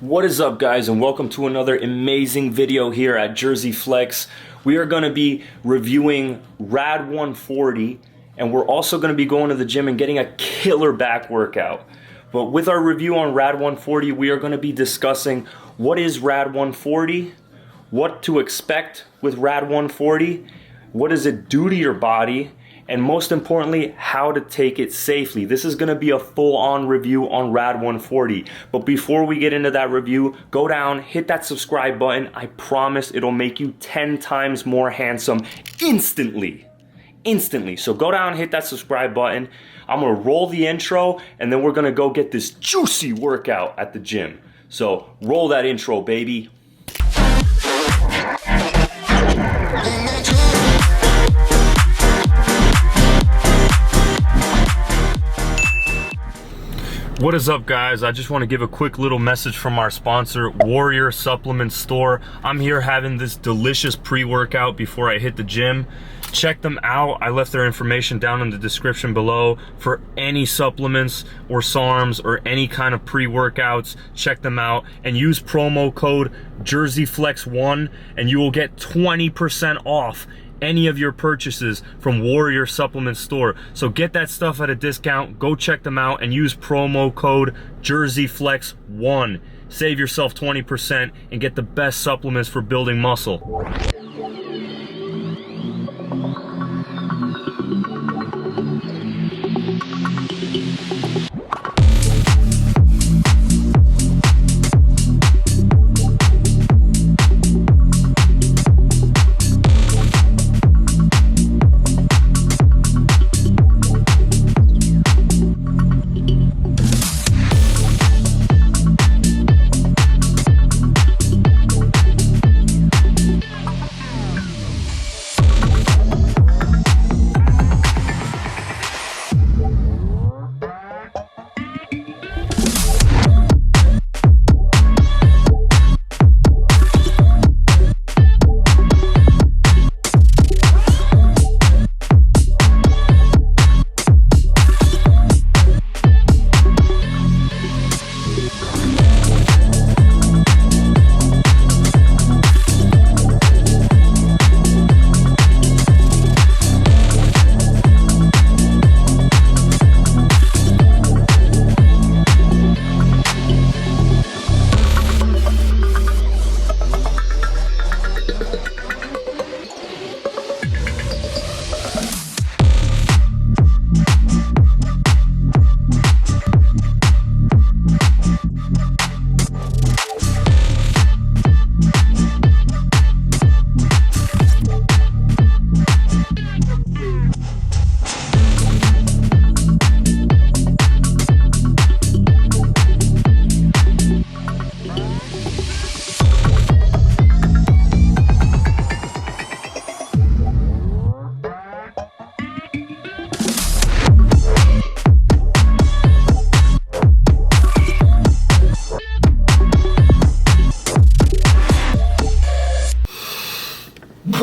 What is up, guys, and welcome to another amazing video here at Jersey Flex. We are going to be reviewing RAD 140, and we're also going to be going to the gym and getting a killer back workout. But with our review on RAD 140, we are going to be discussing what is RAD 140, what to expect with RAD 140, what does it do to your body, and most importantly, how to take it safely. This is gonna be a full-on review on RAD 140. But before we get into that review, go down, hit that subscribe button. I promise it'll make you 10 times more handsome instantly. So go down, hit that subscribe button. I'm gonna roll the intro, and then we're gonna go get this juicy workout at the gym. So roll that intro, baby. What is up, guys? I just want to give a quick little message from our sponsor, Warrior Supplement Store. I'm here having this delicious pre-workout before I hit the gym. Check them out. I left their information down in the description below for any supplements or SARMs or any kind of pre-workouts. Check them out and use promo code JerseyFlex1 and you will get 20% off any of your purchases from Warrior Supplement Store. So get that stuff at a discount, go check them out and use promo code JerseyFlex1. Save yourself 20% and get the best supplements for building muscle.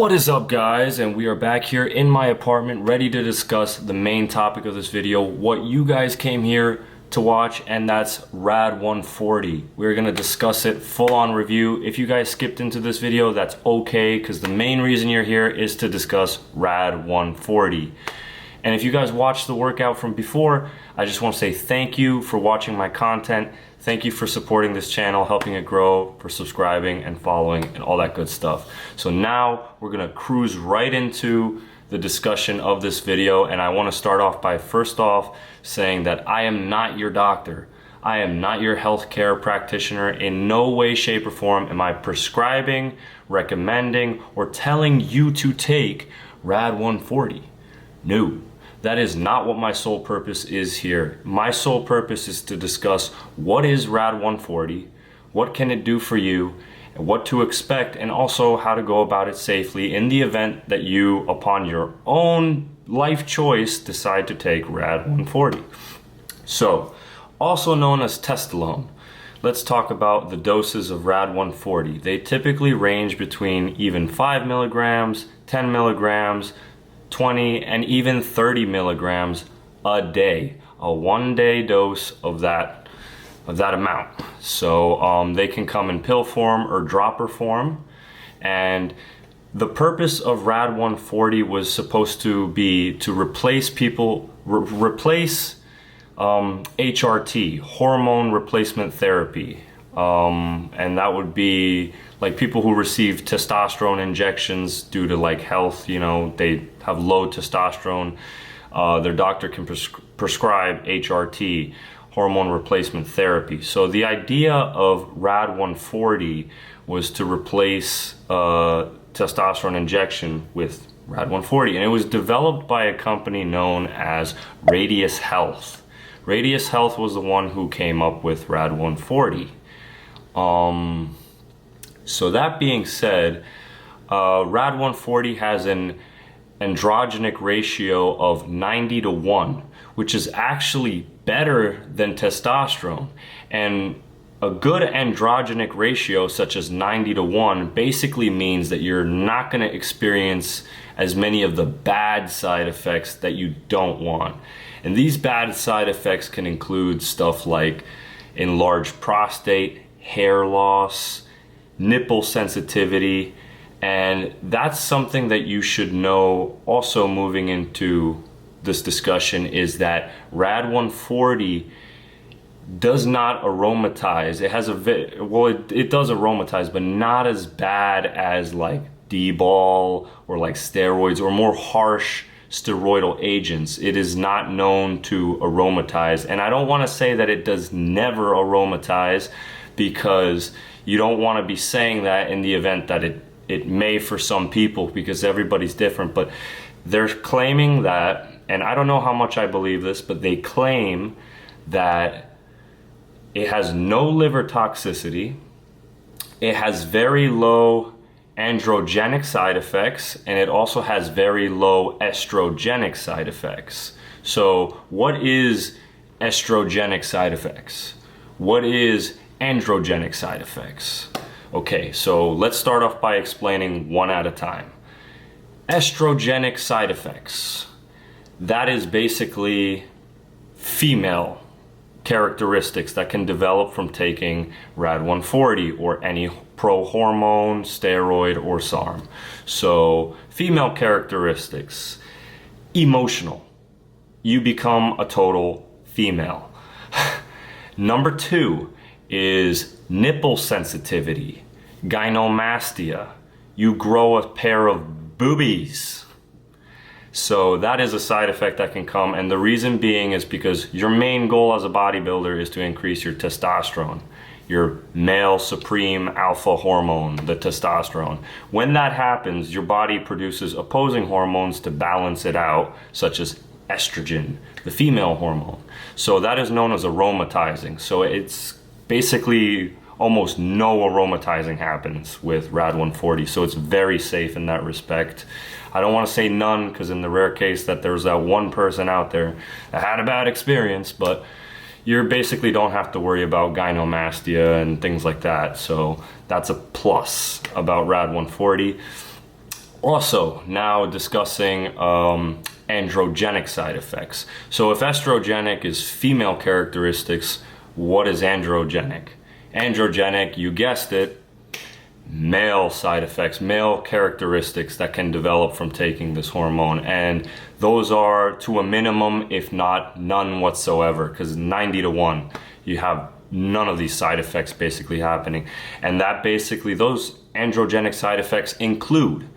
What is up, guys, and we are back here in my apartment ready to discuss the main topic of this video, what you guys came here to watch, and that's RAD 140. We're going to discuss it full on review. If you guys skipped into this video, that's okay, because the main reason you're here is to discuss RAD 140. And if you guys watched the workout from before, I just want to say thank you for watching my content. Thank you for supporting this channel, helping it grow, for subscribing and following and all that good stuff. So now we're gonna cruise right into the discussion of this video, and I wanna start off by first off saying that I am not your doctor. I am not your healthcare practitioner. In no way, shape, or form am I prescribing, recommending, or telling you to take RAD 140. No. That is not what my sole purpose is here. My sole purpose is to discuss what is RAD 140, what can it do for you, and what to expect, and also how to go about it safely in the event that you, upon your own life choice, decide to take RAD 140. So, also known as Testolone. Let's talk about the doses of RAD 140. They typically range between even 5 milligrams, 10 milligrams, 20 and even 30 milligrams a day, a 1-day dose of that of that amount. So they can come in pill form or dropper form. And the purpose of RAD 140 was supposed to be to replace HRT, hormone replacement therapy. And that would be like people who receive testosterone injections due to like health, you know, they have low testosterone. Their doctor can prescribe HRT, hormone replacement therapy. So the idea of RAD 140 was to replace testosterone injection with RAD 140, and it was developed by a company known as Radius Health. Radius Health was the one who came up with RAD 140. So that being said, RAD 140 has an androgenic ratio of 90:1, which is actually better than testosterone. And a good androgenic ratio such as 90:1 basically means that you're not going to experience as many of the bad side effects that you don't want. And these bad side effects can include stuff like enlarged prostate, hair loss, nipple sensitivity, and that's something that you should know also moving into this discussion, is that RAD 140 does not aromatize. It has it does aromatize, but not as bad as like D-bol or like steroids or more harsh steroidal agents. It is not known to aromatize, and I don't want to say that it does never aromatize, because you don't want to be saying that in the event that it may for some people, because everybody's different. But they're claiming that, and I don't know how much I believe this, but they claim that it has no liver toxicity, it has very low androgenic side effects, and it also has very low estrogenic side effects. So what is estrogenic side effects? What is androgenic side effects? Okay, so let's start off by explaining one at a time. Estrogenic side effects. That is basically female characteristics that can develop from taking RAD 140 or any pro-hormone, steroid, or SARM. So female characteristics. Emotional. You become a total female. Number 2 is nipple sensitivity, gynomastia. You grow a pair of boobies. So that is a side effect that can come, and the reason being is because your main goal as a bodybuilder is to increase your testosterone, your male supreme alpha hormone, the testosterone. When that happens, your body produces opposing hormones to balance it out, such as estrogen, the female hormone. So that is known as aromatizing. So it's basically almost no aromatizing happens with RAD 140, so it's very safe in that respect. I don't want to say none, because in the rare case that there's that one person out there that had a bad experience, but you basically don't have to worry about gynomastia and things like that. So that's a plus about RAD 140. Also, now discussing androgenic side effects. So if estrogenic is female characteristics, what is androgenic? Androgenic, you guessed it, male side effects, male characteristics that can develop from taking this hormone. And those are to a minimum, if not none whatsoever, because 90:1, you have none of these side effects basically happening. And that basically, those androgenic side effects include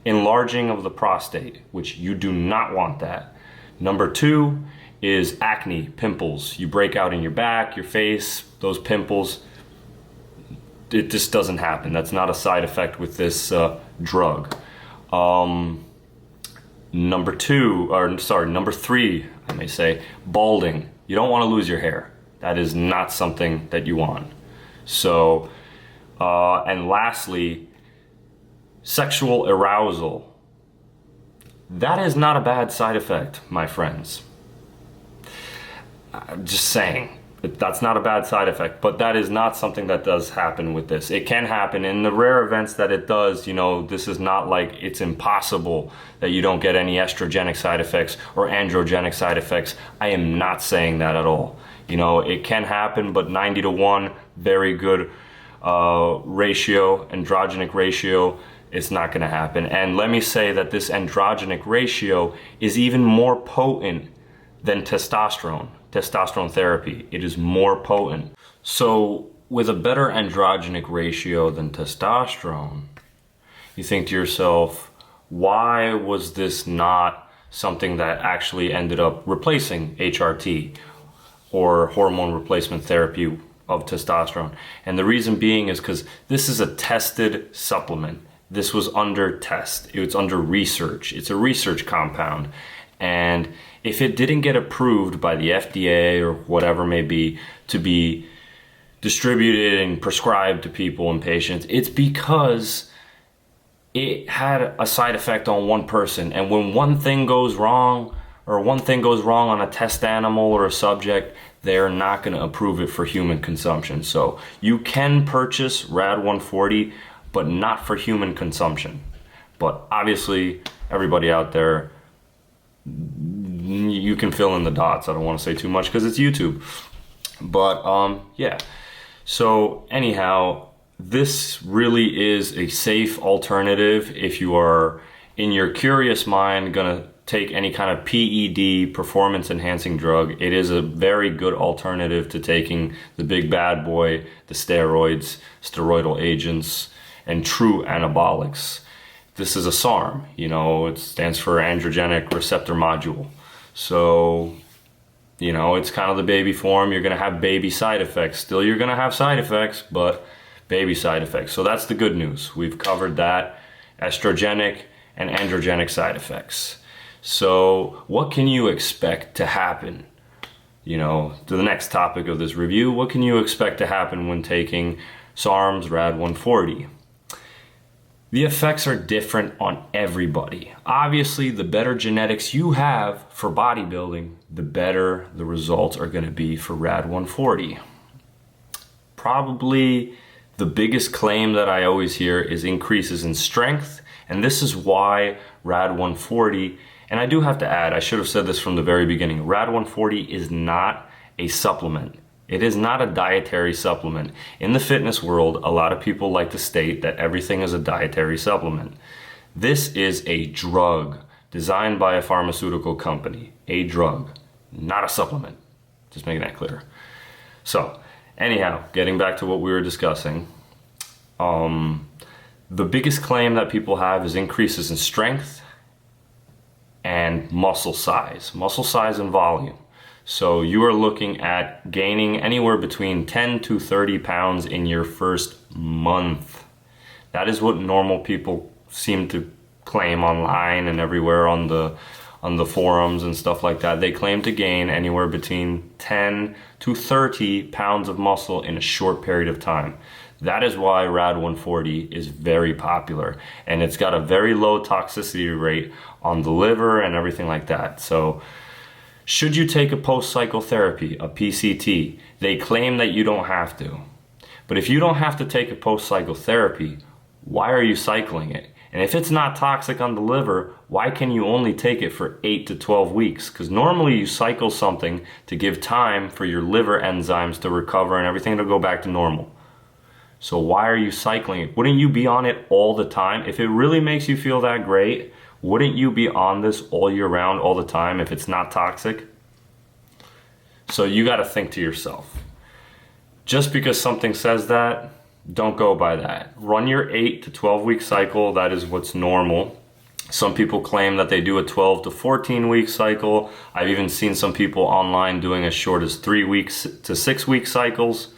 enlarging of the prostate, which you do not want that. Number 2 is acne, pimples. You break out in your back, your face, those pimples. It just doesn't happen. That's not a side effect with this drug. Number 3, I may say, balding. You don't want to lose your hair. That is not something that you want. So, and lastly, sexual arousal. That is not a bad side effect, my friends. I'm just saying. That's not a bad side effect, but that is not something that does happen with this. It can happen in the rare events that it does. You know, this is not like it's impossible that you don't get any estrogenic side effects or androgenic side effects. I am not saying that at all. You know, it can happen, but 90-to-1, very good ratio, androgenic ratio, it's not going to happen. And let me say that this androgenic ratio is even more potent than testosterone therapy. It is more potent. So with a better androgenic ratio than testosterone, you think to yourself, why was this not something that actually ended up replacing HRT or hormone replacement therapy of testosterone? And the reason being is because this is a tested supplement. This was under test. It's under research. It's a research compound. And if it didn't get approved by the FDA or whatever may be to be distributed and prescribed to people and patients, it's because it had a side effect on one person. And when one thing goes wrong, or one thing goes wrong on a test animal or a subject, they're not going to approve it for human consumption. So you can purchase RAD 140, but not for human consumption. But obviously, everybody out there, you can fill in the dots. I don't want to say too much because it's YouTube. But yeah. So anyhow, this really is a safe alternative if you are, in your curious mind, gonna take any kind of PED, performance enhancing drug. It is a very good alternative to taking the big bad boy, the steroids, steroidal agents, and true anabolics. This is a SARM, you know, it stands for androgenic receptor module. So, you know, it's kind of the baby form. You're gonna have baby side effects. Still, you're gonna have side effects, but baby side effects. So that's the good news. We've covered that, estrogenic and androgenic side effects. So what can you expect to happen? You know, to the next topic of this review, what can you expect to happen when taking SARMs RAD 140? The effects are different on everybody. Obviously, the better genetics you have for bodybuilding, the better the results are going to be for RAD 140. Probably the biggest claim that I always hear is increases in strength, and this is why RAD 140, and I do have to add, I should have said this from the very beginning, RAD 140 is not a supplement. It is not a dietary supplement. In the fitness world, a lot of people like to state that everything is a dietary supplement. This is a drug designed by a pharmaceutical company. A drug, not a supplement. Just making that clear. So, anyhow, getting back to what we were discussing. The biggest claim that people have is increases in strength and muscle size and volume. So you are looking at gaining anywhere between 10 to 30 pounds in your first month. That is what normal people seem to claim online and everywhere on the forums and stuff like that. They claim to gain anywhere between 10 to 30 pounds of muscle in a short period of time. That is why RAD 140 is very popular, and it's got a very low toxicity rate on the liver and everything like that. So should you take a post-cycle therapy, a PCT? They claim that you don't have to. But if you don't have to take a post-cycle therapy, why are you cycling it? And if it's not toxic on the liver, why can you only take it for 8 to 12 weeks? Because normally you cycle something to give time for your liver enzymes to recover and everything to go back to normal. So why are you cycling it? Wouldn't you be on it all the time? If it really makes you feel that great, wouldn't you be on this all year round, all the time, if it's not toxic? So you got to think to yourself. Just because something says that, don't go by that. Run your 8 to 12 week cycle. That is what's normal. Some people claim that they do a 12 to 14 week cycle. I've even seen some people online doing as short as 3 weeks to 6 week cycles.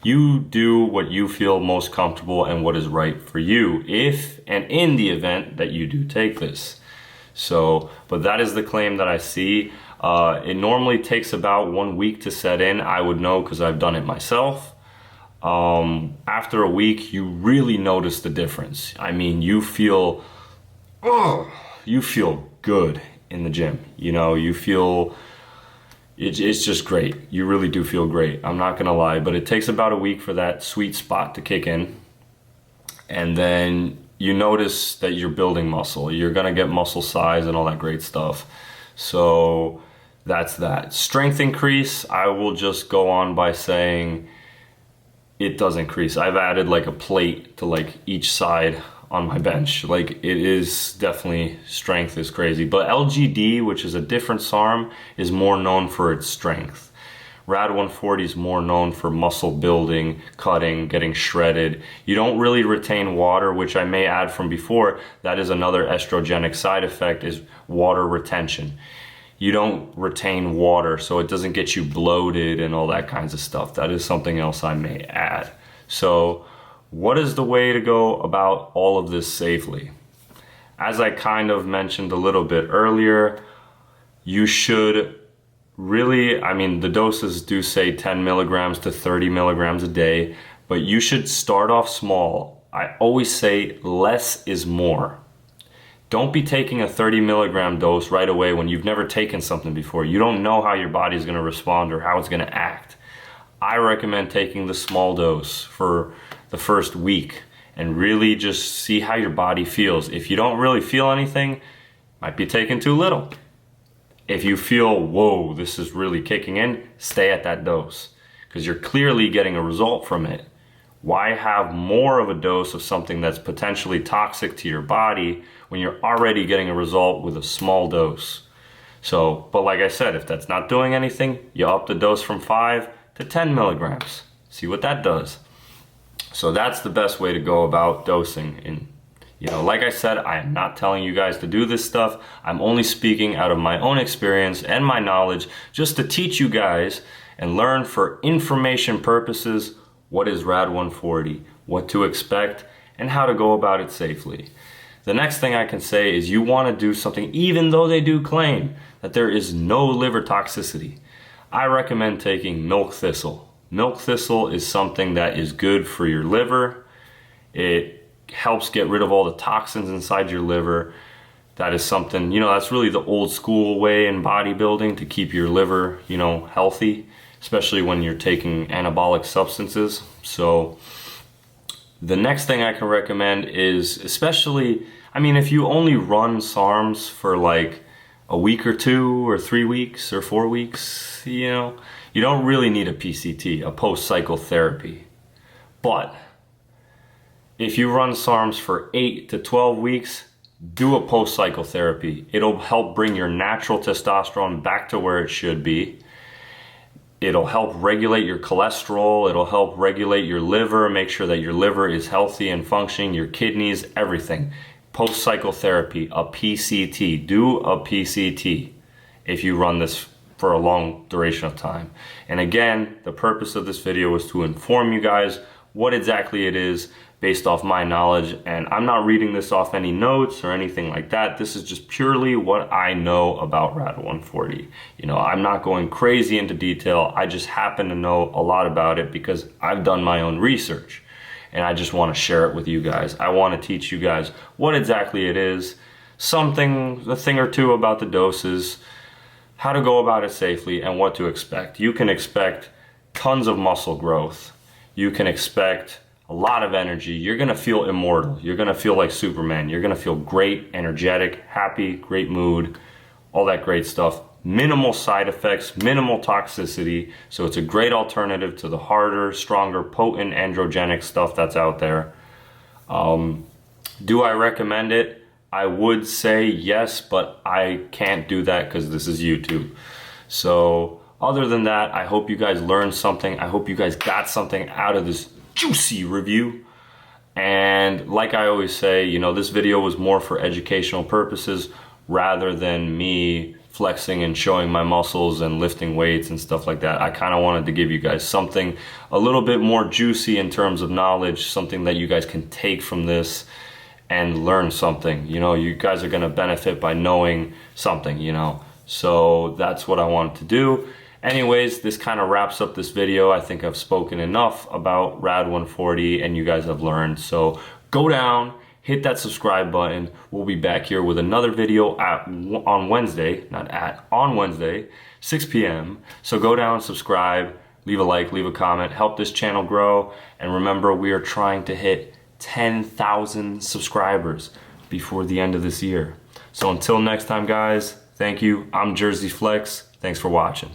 You do what you feel most comfortable and what is right for you, if and in the event that you do take this. So, but that is the claim that I see. It normally takes about 1 week to set in. I would know because I've done it myself. After a week, you really notice the difference. I mean, you feel good in the gym. You know, you feel, it's just great. You really do feel great. I'm not gonna lie, but it takes about a week for that sweet spot to kick in. And then you notice that you're building muscle. You're gonna get muscle size and all that great stuff. So that's that. Strength increase, I will just go on by saying it does increase. I've added like a plate to like each side on my bench. Like it is definitely, strength is crazy. But LGD, which is a different SARM, is more known for its strength. RAD 140 is more known for muscle building, cutting, getting shredded. You don't really retain water, which I may add from before. That is another estrogenic side effect, is water retention. You don't retain water, so it doesn't get you bloated and all that kinds of stuff. That is something else I may add. So what is the way to go about all of this safely? As I kind of mentioned a little bit earlier, you should really, I mean, the doses do say 10 milligrams to 30 milligrams a day, but you should start off small. I always say less is more. Don't be taking a 30 milligram dose right away when you've never taken something before. You don't know how your body's gonna respond or how it's gonna act. I recommend taking the small dose for the first week and really just see how your body feels. If you don't really feel anything, might be taking too little. If you feel, whoa, this is really kicking in, stay at that dose because you're clearly getting a result from it. Why have more of a dose of something that's potentially toxic to your body when you're already getting a result with a small dose? So, but like I said, if that's not doing anything, you up the dose from 5 to 10 milligrams. See what that does. So that's the best way to go about dosing. And like I said, I am not telling you guys to do this stuff. I'm only speaking out of my own experience and my knowledge just to teach you guys and learn for information purposes what is RAD 140, what to expect, and how to go about it safely. The next thing I can say is you want to do something, even though they do claim that there is no liver toxicity. I recommend taking milk thistle. Milk thistle is something that is good for your liver. It helps get rid of all the toxins inside your liver. That is something, that's really the old school way in bodybuilding to keep your liver, healthy, especially when you're taking anabolic substances. So the next thing I can recommend is, especially, if you only run SARMs for like a week or 2 or 3 weeks or 4 weeks, you don't really need a PCT, a post-cycle therapy. But if you run SARMs for 8 to 12 weeks, do a post-cycle therapy. It'll help bring your natural testosterone back to where it should be. It'll help regulate your cholesterol. It'll help regulate your liver, make sure that your liver is healthy and functioning, your kidneys, everything. Post-cycle therapy, a PCT. Do a PCT if you run this for a long duration of time. And again, the purpose of this video is to inform you guys what exactly it is based off my knowledge. And I'm not reading this off any notes or anything like that. This is just purely what I know about RAD 140. I'm not going crazy into detail. I just happen to know a lot about it because I've done my own research. And I just want to share it with you guys. I want to teach you guys what exactly it is, a thing or two about the doses, how to go about it safely, and what to expect. You can expect tons of muscle growth. You can expect a lot of energy. You're going to feel immortal. You're going to feel like Superman. You're going to feel great, energetic, happy, great mood, all that great stuff. Minimal side effects, minimal toxicity. So it's a great alternative to the harder, stronger, potent androgenic stuff that's out there. Do I recommend it? I would say yes, but I can't do that because this is YouTube. So other than that, I hope you guys learned something. I hope you guys got something out of this juicy review. And like I always say, this video was more for educational purposes rather than me flexing and showing my muscles and lifting weights and stuff like that. I kind of wanted to give you guys something a little bit more juicy in terms of knowledge, something that you guys can take from this and learn something. You guys are going to benefit by knowing something, So that's what I wanted to do. Anyways, this kind of wraps up this video. I think I've spoken enough about RAD 140 and you guys have learned. So go down, hit that subscribe button. We'll be back here with another video on Wednesday, 6 p.m. So go down, subscribe, leave a like, leave a comment, help this channel grow. And remember, we are trying to hit 10,000 subscribers before the end of this year. So until next time, guys, thank you. I'm Jersey Flex. Thanks for watching.